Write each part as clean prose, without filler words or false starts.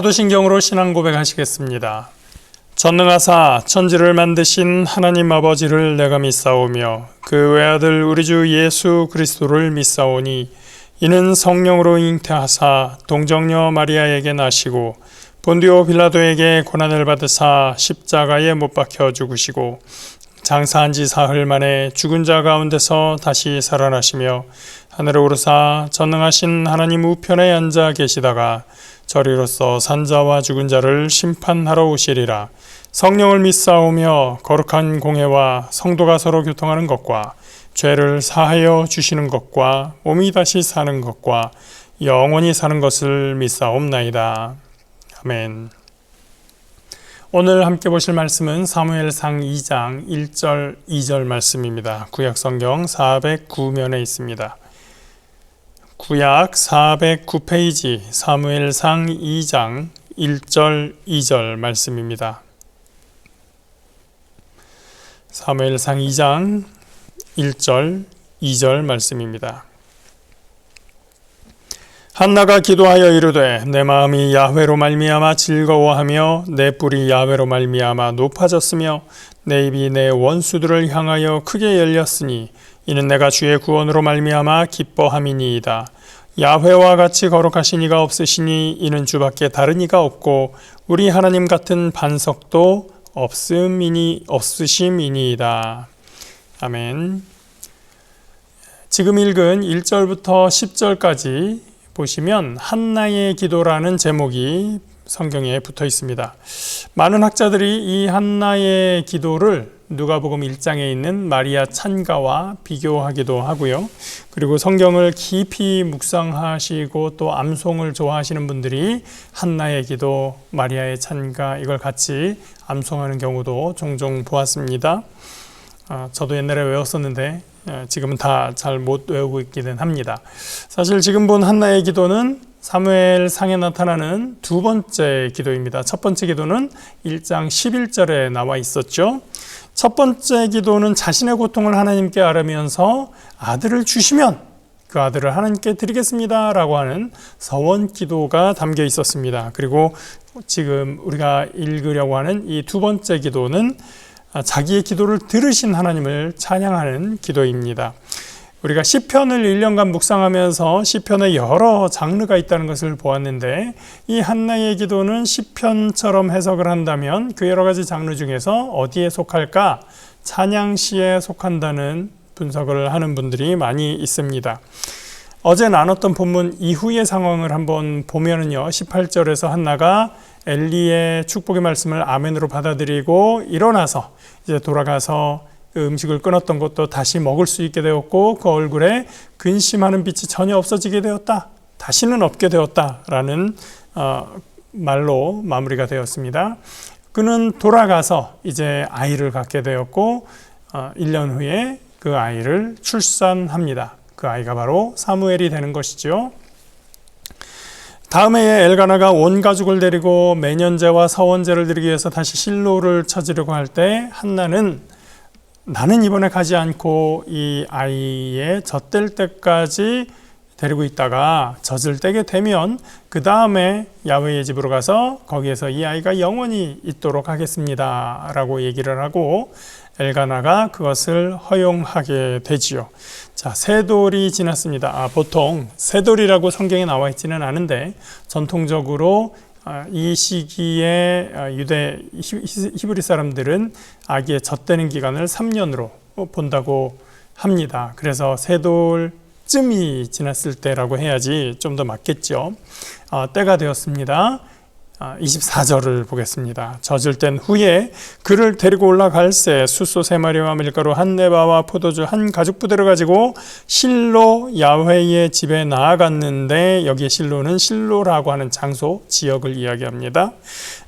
사도신경으로 신앙 고백하시겠습니다. 전능하사 천지를 만드신 하나님 아버지를 내가 믿사오며 그 외아들 우리 주 예수 그리스도를 믿사오니 이는 성령으로 잉태하사 동정녀 마리아에게 나시고 본디오 빌라도에게 고난을 받으사 십자가에 못 박혀 죽으시고 장사한 지 사흘 만에 죽은 자 가운데서 다시 살아나시며 하늘에 오르사 전능하신 하나님 우편에 앉아 계시다가 저리로서 산자와 죽은 자를 심판하러 오시리라. 성령을 믿사오며 거룩한 공회와 성도가 서로 교통하는 것과 죄를 사하여 주시는 것과 몸이 다시 사는 것과 영원히 사는 것을 믿사옵나이다. 아멘. 오늘 함께 보실 말씀은 사무엘상 2장 1절 2절 말씀입니다. 구약성경 409면에 있습니다. 구약 409페이지 사무엘상 2장 1절 2절 말씀입니다. 사무엘상 2장 1절 2절 말씀입니다. 한나가 기도하여 이르되 내 마음이 야훼로 말미암아 즐거워하며 내 뿔이 야훼로 말미암아 높아졌으며 내 입이 내 원수들을 향하여 크게 열렸으니 이는 내가 주의 구원으로 말미암아 기뻐함이니이다. 야훼와 같이 거룩하신 이가 없으시니 이는 주밖에 다른 이가 없고 우리 하나님 같은 반석도 없으심이니이다. 아멘. 지금 읽은 1절부터 10절까지 보시면 한나의 기도라는 제목이 성경에 붙어 있습니다. 많은 학자들이 이 한나의 기도를 누가복음 1장에 있는 마리아 찬가와 비교하기도 하고요. 그리고 성경을 깊이 묵상하시고 또 암송을 좋아하시는 분들이 한나의 기도, 마리아의 찬가 이걸 같이 암송하는 경우도 종종 보았습니다. 저도 옛날에 외웠었는데 지금은 다 잘 못 외우고 있기는 합니다. 사실 지금 본 한나의 기도는 사무엘상에 나타나는 두 번째 기도입니다. 첫 번째 기도는 1장 11절에 나와 있었죠. 첫 번째 기도는 자신의 고통을 하나님께 아뢰면서 아들을 주시면 그 아들을 하나님께 드리겠습니다 라고 하는 서원 기도가 담겨 있었습니다. 그리고 지금 우리가 읽으려고 하는 이 두 번째 기도는 자기의 기도를 들으신 하나님을 찬양하는 기도입니다. 우리가 시편을 1년간 묵상하면서 시편의 여러 장르가 있다는 것을 보았는데 이 한나의 기도는 시편처럼 해석을 한다면 그 여러 가지 장르 중에서 어디에 속할까? 찬양시에 속한다는 분석을 하는 분들이 많이 있습니다. 어제 나눴던 본문 이후의 상황을 한번 보면은요, 18절에서 한나가 엘리의 축복의 말씀을 아멘으로 받아들이고 일어나서 이제 돌아가서 그 음식을 끊었던 것도 다시 먹을 수 있게 되었고 그 얼굴에 근심하는 빛이 전혀 없어지게 되었다. 다시는 없게 되었다라는 말로 마무리가 되었습니다. 그는 돌아가서 이제 아이를 갖게 되었고 1년 후에 그 아이를 출산합니다. 그 아이가 바로 사무엘이 되는 것이죠. 다음 해에 엘가나가 온 가족을 데리고 매년제와 서원제를 드리기 위해서 다시 실로를 찾으려고 할 때 한나는 나는 이번에 가지 않고 이 아이의 젖될 때까지 데리고 있다가 젖을 떼게 되면 그 다음에 야훼의 집으로 가서 거기에서 이 아이가 영원히 있도록 하겠습니다 라고 얘기를 하고 엘가나가 그것을 허용하게 되지요. 자, 세 돌이 지났습니다. 보통 세 돌이라고 성경에 나와 있지는 않은데 전통적으로 이 시기에 유대 히브리 사람들은 아기의 젖되는 기간을 3년으로 본다고 합니다. 그래서 세 돌쯤이 지났을 때라고 해야지 좀 더 맞겠죠. 때가 되었습니다. 24절을 보겠습니다. 젖을 뗀 후에 그를 데리고 올라갈새 숫소 3마리와 밀가루 한 네바와 포도주 한 가죽부대를 가지고 실로 야훼의 집에 나아갔는데 여기에 실로는 실로라고 하는 장소, 지역을 이야기합니다.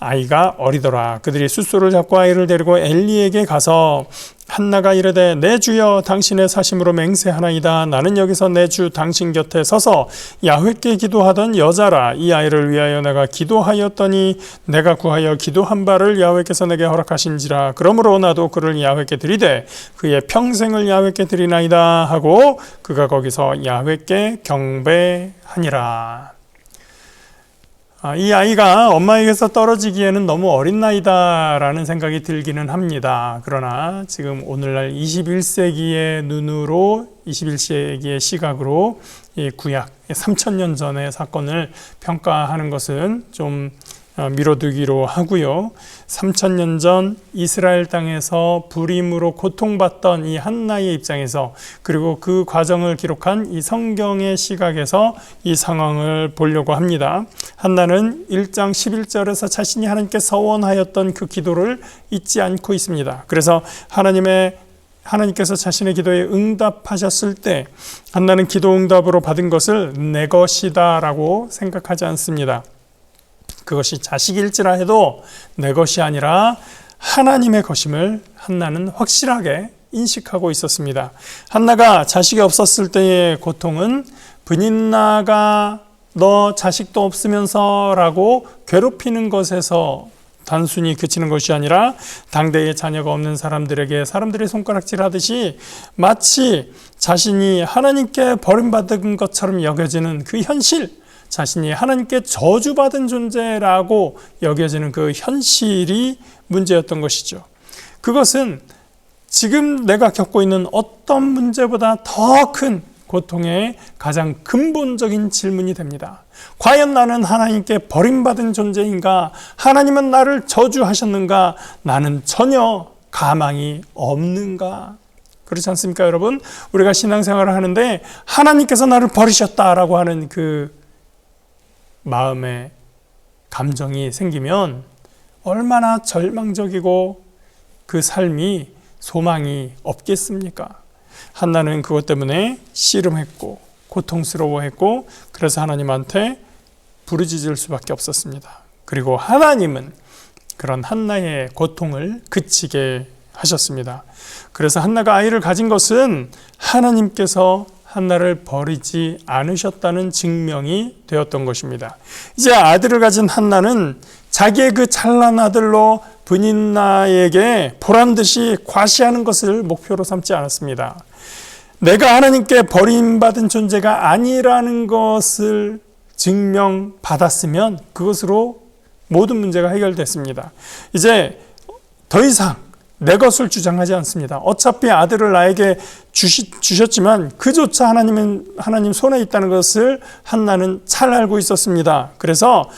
아이가 어리더라. 그들이 숫소를 잡고 아이를 데리고 엘리에게 가서 한나가 이르되 내 주여 당신의 사심으로 맹세하나이다. 나는 여기서 내 주 당신 곁에 서서 야훼께 기도하던 여자라. 이 아이를 위하여 내가 기도하였더니 내가 구하여 기도한 바를 야훼께서 내게 허락하신지라. 그러므로 나도 그를 야훼께 드리되 그의 평생을 야훼께 드리나이다 하고 그가 거기서 야훼께 경배하니라. 이 아이가 엄마에게서 떨어지기에는 너무 어린 나이다라는 생각이 들기는 합니다. 그러나 지금 오늘날 21세기의 눈으로 21세기의 시각으로 이 구약 3000년 전의 사건을 평가하는 것은 좀 미뤄두기로 하고요. 3000년 전 이스라엘 땅에서 불임으로 고통받던 이 한나의 입장에서, 그리고 그 과정을 기록한 이 성경의 시각에서 이 상황을 보려고 합니다. 한나는 1장 11절에서 자신이 하나님께 서원하였던 그 기도를 잊지 않고 있습니다. 그래서 하나님께서 자신의 기도에 응답하셨을 때 한나는 기도 응답으로 받은 것을 내 것이다 라고 생각하지 않습니다. 그것이 자식일지라 해도 내 것이 아니라 하나님의 것임을 한나는 확실하게 인식하고 있었습니다. 한나가 자식이 없었을 때의 고통은 브닛나가 너 자식도 없으면서 라고 괴롭히는 것에서 단순히 그치는 것이 아니라 당대에 자녀가 없는 사람들에게 사람들이 손가락질 하듯이 마치 자신이 하나님께 버림받은 것처럼 여겨지는 그 현실, 자신이 하나님께 저주받은 존재라고 여겨지는 그 현실이 문제였던 것이죠. 그것은 지금 내가 겪고 있는 어떤 문제보다 더 큰 고통의 가장 근본적인 질문이 됩니다. 과연 나는 하나님께 버림받은 존재인가? 하나님은 나를 저주하셨는가? 나는 전혀 가망이 없는가? 그렇지 않습니까, 여러분? 우리가 신앙생활을 하는데 하나님께서 나를 버리셨다라고 하는 그 마음의 감정이 생기면 얼마나 절망적이고 그 삶이 소망이 없겠습니까? 한나는 그것 때문에 씨름했고 고통스러워했고 그래서 하나님한테 부르짖을 수밖에 없었습니다. 그리고 하나님은 그런 한나의 고통을 그치게 하셨습니다. 그래서 한나가 아이를 가진 것은 하나님께서 한나를 버리지 않으셨다는 증명이 되었던 것입니다. 이제 아들을 가진 한나는 자기의 그 잘난 아들로 브닛나에게 보란듯이 과시하는 것을 목표로 삼지 않았습니다. 내가 하나님께 버림받은 존재가 아니라는 것을 증명받았으면 그것으로 모든 문제가 해결됐습니다. 이제 더 이상 내 것을 주장하지 않습니다. 어차피 아들을 나에게 주셨지만 그조차 하나님 손에 있다는 것을 한나는 잘 알고 있었습니다. 그래서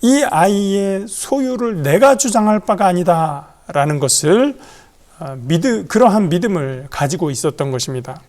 이 아이의 소유를 내가 주장할 바가 아니다라는 것을 그러한 믿음을 가지고 있었던 것입니다.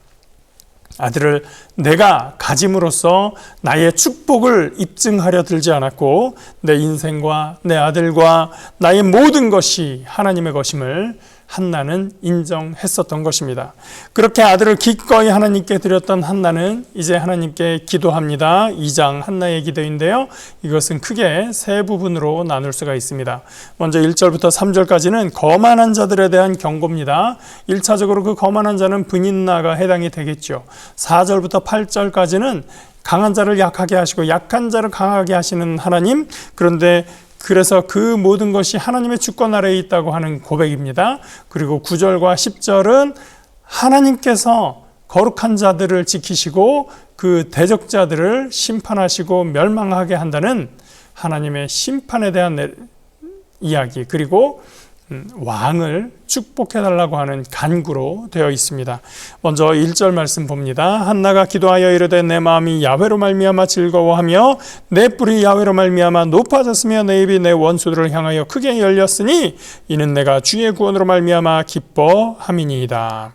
아들을 내가 가짐으로써 나의 축복을 입증하려 들지 않았고 내 인생과 내 아들과 나의 모든 것이 하나님의 것임을 한나는 인정했었던 것입니다. 그렇게 아들을 기꺼이 하나님께 드렸던 한나는 이제 하나님께 기도합니다. 2장 한나의 기도인데요. 이것은 크게 세 부분으로 나눌 수가 있습니다. 먼저 1절부터 3절까지는 거만한 자들에 대한 경고입니다. 1차적으로 그 거만한 자는 브닛나가 해당이 되겠죠. 4절부터 8절까지는 강한 자를 약하게 하시고 약한 자를 강하게 하시는 하나님, 그래서 그 모든 것이 하나님의 주권 아래에 있다고 하는 고백입니다. 그리고 9절과 10절은 하나님께서 거룩한 자들을 지키시고 그 대적자들을 심판하시고 멸망하게 한다는 하나님의 심판에 대한 이야기, 그리고 왕을 축복해달라고 하는 간구로 되어 있습니다. 먼저 1절 말씀 봅니다. 한나가 기도하여 이르되 내 마음이 야훼로 말미암아 즐거워하며 내 뿔이 야훼로 말미암아 높아졌으며 내 입이 내 원수들을 향하여 크게 열렸으니 이는 내가 주의 구원으로 말미암아 기뻐함이니이다.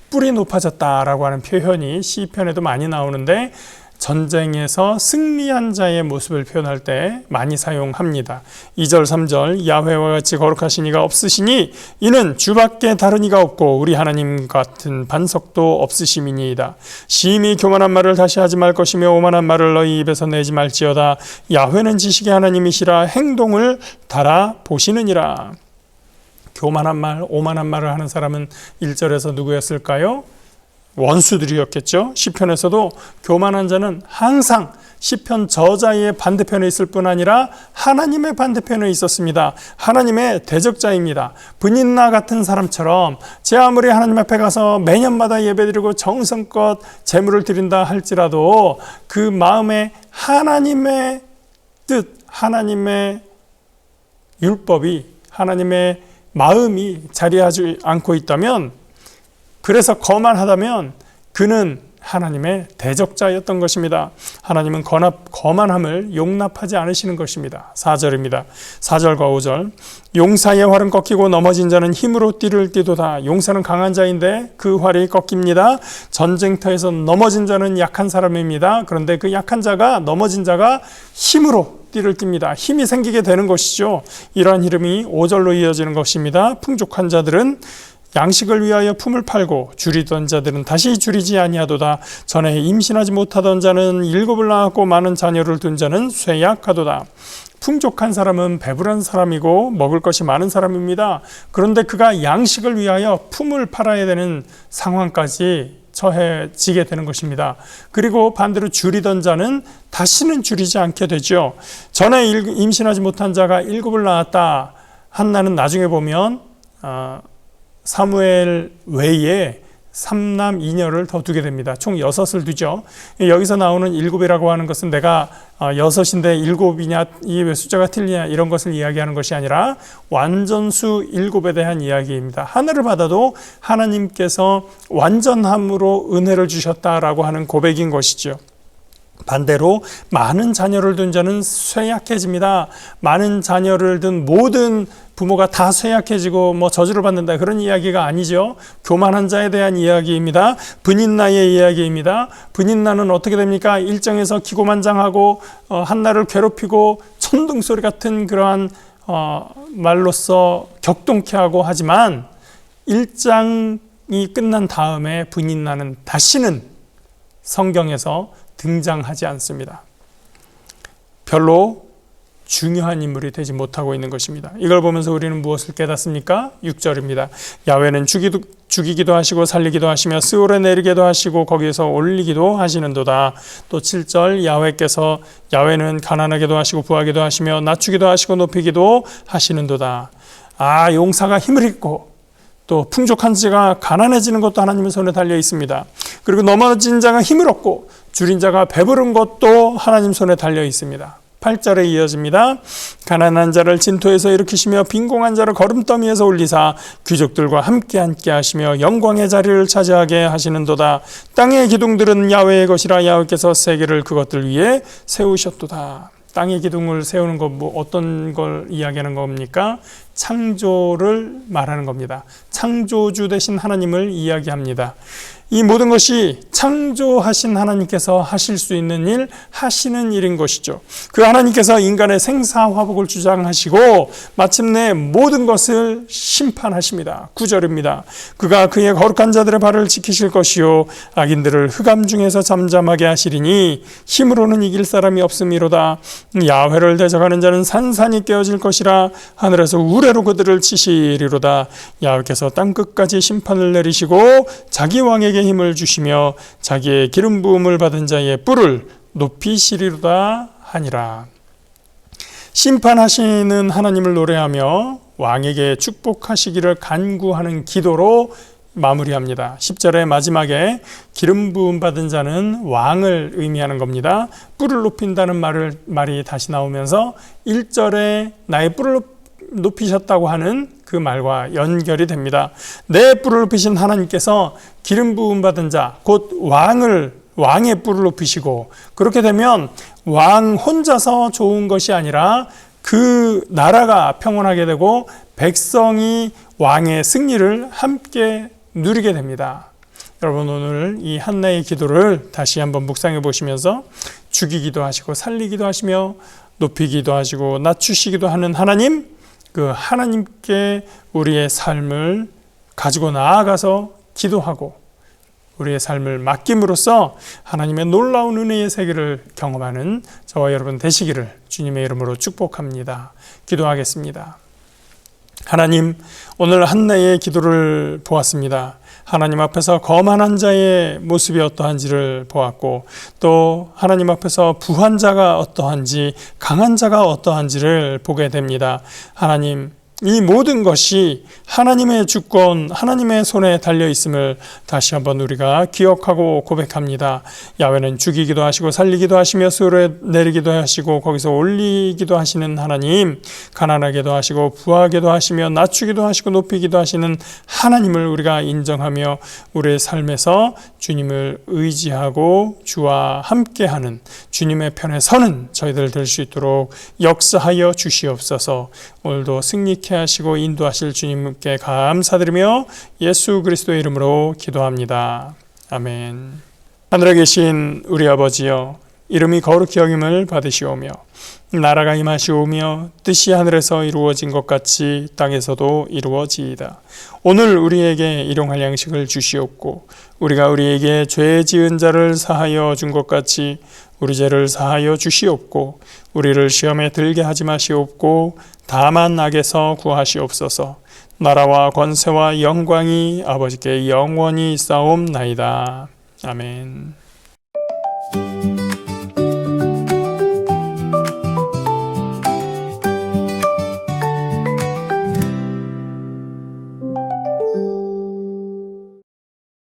뿔이 높아졌다라고 하는 표현이 시편에도 많이 나오는데 전쟁에서 승리한 자의 모습을 표현할 때 많이 사용합니다. 2절 3절 야훼와 같이 거룩하신 이가 없으시니 이는 주밖에 다른 이가 없고 우리 하나님 같은 반석도 없으심이니이다. 심히 교만한 말을 다시 하지 말 것이며 오만한 말을 너희 입에서 내지 말지어다. 야훼는 지식의 하나님이시라 행동을 달아보시느니라. 교만한 말, 오만한 말을 하는 사람은 1절에서 누구였을까요? 원수들이었겠죠. 시편에서도 교만한 자는 항상 시편 저자의 반대편에 있을 뿐 아니라 하나님의 반대편에 있었습니다. 하나님의 대적자입니다. 브닛나 같은 사람처럼 제 아무리 하나님 앞에 가서 매년마다 예배드리고 정성껏 제물을 드린다 할지라도 그 마음에 하나님의 뜻, 하나님의 율법이, 하나님의 마음이 자리하지 않고 있다면, 그래서 거만하다면 그는 하나님의 대적자였던 것입니다. 하나님은 거만함을 용납하지 않으시는 것입니다. 4절입니다. 4절과 5절. 용사의 활은 꺾이고 넘어진 자는 힘으로 띠를 띠도다. 용사는 강한 자인데 그 활이 꺾입니다. 전쟁터에서 넘어진 자는 약한 사람입니다. 그런데 그 약한 자가, 넘어진 자가 힘으로 띠를 띱니다. 힘이 생기게 되는 것이죠. 이러한 흐름이 5절로 이어지는 것입니다. 풍족한 자들은 양식을 위하여 품을 팔고 줄이던 자들은 다시 줄이지 아니하도다. 전에 임신하지 못하던 자는 7을 낳았고 많은 자녀를 둔 자는 쇠약하도다. 풍족한 사람은 배부른 사람이고 먹을 것이 많은 사람입니다. 그런데 그가 양식을 위하여 품을 팔아야 되는 상황까지 처해지게 되는 것입니다. 그리고 반대로 줄이던 자는 다시는 줄이지 않게 되죠. 전에 임신하지 못한 자가 7을 낳았다. 한나는 나중에 보면 사무엘 외에 3남 2녀를 더 두게 됩니다. 총 6을 두죠. 여기서 나오는 7이라고 하는 것은 내가 6인데 7이냐, 이게 왜 숫자가 틀리냐, 이런 것을 이야기하는 것이 아니라 완전수 7에 대한 이야기입니다. 하늘을 받아도 하나님께서 완전함으로 은혜를 주셨다라고 하는 고백인 것이죠. 반대로 많은 자녀를 둔 자는 쇠약해집니다. 많은 자녀를 둔 모든 부모가 다 쇠약해지고 저주를 받는다, 그런 이야기가 아니죠. 교만한 자에 대한 이야기입니다. 분인나의 이야기입니다. 분인나는 어떻게 됩니까? 일정에서 기고만장하고 한나를 괴롭히고 천둥소리 같은 그러한 말로써 격동케 하고, 하지만 1장이 끝난 다음에 분인나는 다시는 성경에서 등장하지 않습니다. 별로 중요한 인물이 되지 못하고 있는 것입니다. 이걸 보면서 우리는 무엇을 깨닫습니까? 6절입니다. 야훼는 죽이기도 하시고 살리기도 하시며 스올에 내리기도 하시고 거기에서 올리기도 하시는도다. 또 7절, 야훼는 가난하게도 하시고 부하기도 하시며 낮추기도 하시고 높이기도 하시는도다. 용사가 힘을 잃고 또 풍족한 자가 가난해지는 것도 하나님의 손에 달려 있습니다. 그리고 넘어진 자가 힘을 얻고 줄인 자가 배부른 것도 하나님 손에 달려 있습니다. 8절에 이어집니다. 가난한 자를 진토에서 일으키시며 빈공한 자를 거름더미에서 올리사 귀족들과 함께 앉게 하시며 영광의 자리를 차지하게 하시는도다. 땅의 기둥들은 야훼의 것이라 야훼께서 세계를 그것들 위에 세우셨도다. 땅의 기둥을 세우는 것, 어떤 걸 이야기하는 겁니까? 창조를 말하는 겁니다. 창조주 되신 하나님을 이야기합니다. 이 모든 것이 창조하신 하나님께서 하실 수 있는 일, 하시는 일인 것이죠. 그 하나님께서 인간의 생사화복을 주장하시고 마침내 모든 것을 심판하십니다. 9절입니다. 그가 그의 거룩한 자들의 발을 지키실 것이요 악인들을 흑암 중에서 잠잠하게 하시리니 힘으로는 이길 사람이 없음이로다. 야훼를 대적하는 자는 산산이 깨어질 것이라 하늘에서 우레로 그들을 치시리로다. 야훼께서 땅끝까지 심판을 내리시고 자기 왕에게 힘을 주시며 자기의 기름 부음을 받은 자의 뿔을 높이시리로다 하니라. 심판하시는 하나님을 노래하며 왕에게 축복하시기를 간구하는 기도로 마무리합니다. 10절의 마지막에 기름 부음 받은 자는 왕을 의미하는 겁니다. 뿔을 높인다는 말이 다시 나오면서 1절에 나의 뿔을 높이셨다고 하는 그 말과 연결이 됩니다. 내 뿔을 높이신 하나님께서 기름 부음 받은 자, 곧 왕의 뿔을 높이시고, 그렇게 되면 왕 혼자서 좋은 것이 아니라 그 나라가 평온하게 되고 백성이 왕의 승리를 함께 누리게 됩니다. 여러분, 오늘 이 한나의 기도를 다시 한번 묵상해 보시면서 죽이기도 하시고 살리기도 하시며 높이기도 하시고 낮추시기도 하는 하나님, 그 하나님께 우리의 삶을 가지고 나아가서 기도하고 우리의 삶을 맡김으로써 하나님의 놀라운 은혜의 세계를 경험하는 저와 여러분 되시기를 주님의 이름으로 축복합니다. 기도하겠습니다. 하나님, 오늘 한나의 기도를 보았습니다. 하나님 앞에서 거만한 자의 모습이 어떠한지를 보았고, 또 하나님 앞에서 부한 자가 어떠한지, 강한 자가 어떠한지를 보게 됩니다. 하나님, 이 모든 것이 하나님의 주권, 하나님의 손에 달려 있음을 다시 한번 우리가 기억하고 고백합니다. 야훼는 죽이기도 하시고 살리기도 하시며 수를 내리기도 하시고 거기서 올리기도 하시는 하나님, 가난하게도 하시고 부하게도 하시며 낮추기도 하시고 높이기도 하시는 하나님을 우리가 인정하며 우리의 삶에서 주님을 의지하고 주와 함께하는, 주님의 편에 서는 저희들 될 수 있도록 역사하여 주시옵소서. 오늘도 승리케 하시고 인도하실 주님께 감사드리며 예수 그리스도의 이름으로 기도합니다. 아멘. 하늘에 계신 우리 아버지여, 이름이 거룩히 여김을 받으시오며 나라가 임하시오며 뜻이 하늘에서 이루어진 것 같이 땅에서도 이루어지이다. 오늘 우리에게 일용할 양식을 주시옵고 우리가 우리에게 죄 지은 자를 사하여 준 것 같이 우리 죄를 사하여 주시옵고 우리를 시험에 들게 하지 마시옵고 다만 악에서 구하시옵소서. 나라와 권세와 영광이 아버지께 영원히 있사옵나이다. 아멘.